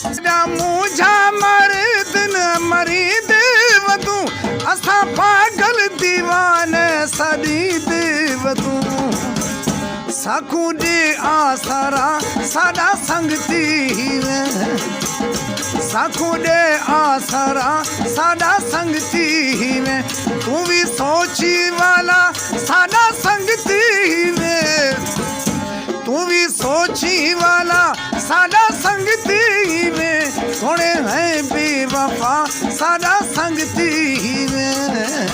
मुझा मर्द न मरी देवतू असा पागल दीवाने सदी देवतू साकू दे आसरा सादा संगती में साकू दे आसरा सादा संगती में तू भी सोची वाला सादा संगती में तू भी सोची वाला सादा संगती में थोड़े हैं बेवफा सादा संगती में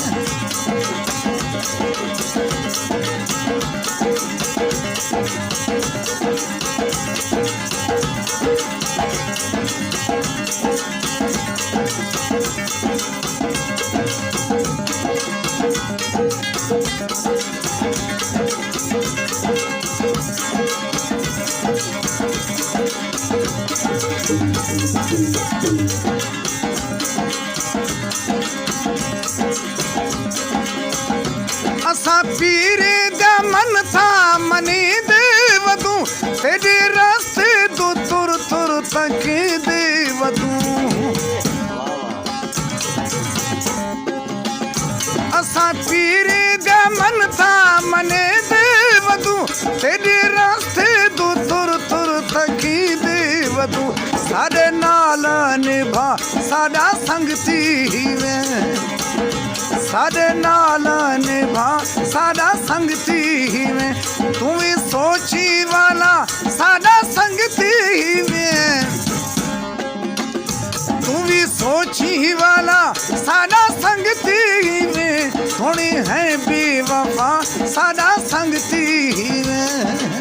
असा पीर दा मन था मनी देवतू तेरे रास्ते तू तुर तुर तक देवतू असा पीर दा मन था मने देवतू तेरे रास्ते तू तुर तुर तक देवतू साडे नाल निभा साडा संगती में साडे नाल निभा साडा संगती में तू भी सोची वाला साडा संगती में तू भी सोची वाला साडा संगती में थोड़ी है बेवफा साडा संगती में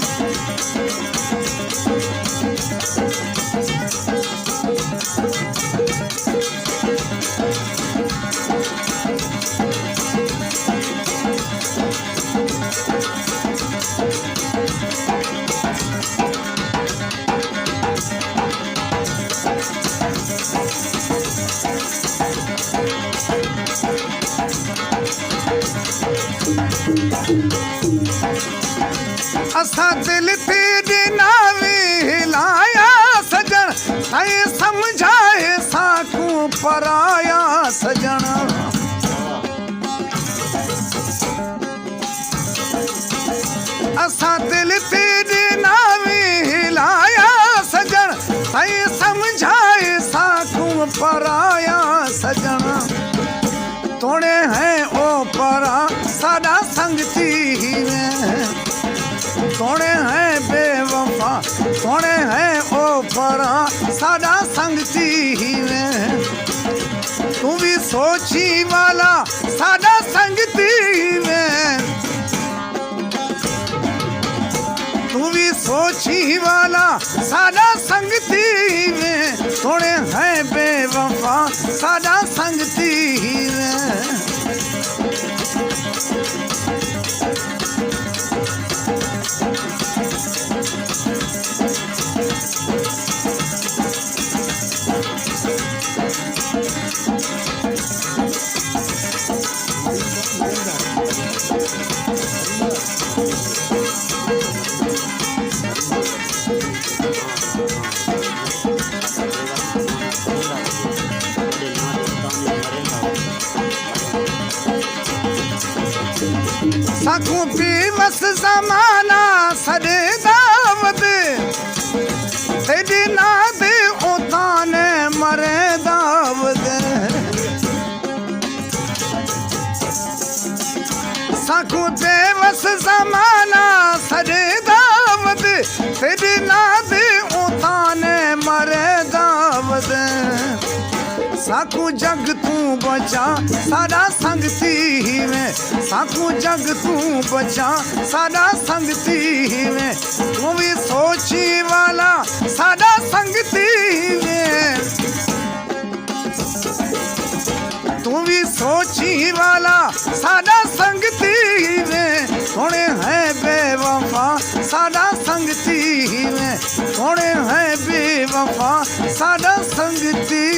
असा दिल तेरे नावे हिलाया सजन थाए समझाए साकू पराया सजन असा दिल तेरे नावे हिलाया सजन थाए समझाए साकू पराया सजन तोड़े हैं ओ परा सादा संगती में तोड़े हैं बेवफा तोड़े हैं ओ परा सादा संगती में तू भी सोची वाला सादा संगती में तू भी सोची वाला सादा संगती में तोड़े हैं बेवफा सादा संगती में साकू बेबस जमाना सदे दावत तेरी ना दे उताने मरे दावत साकू बेबस जमाना सदे दावत तेरी ना दे उताने मरे दावत साकू जग तू बचा सादा संगती में साकू जग तू बचा सादा संगती में तू भी सोची वाला सादा संगती में तू भी सोची वाला सादा संगती में थोड़े हैं बेवफा सादा संगती में थोड़े हैं बेवफा सादा संगती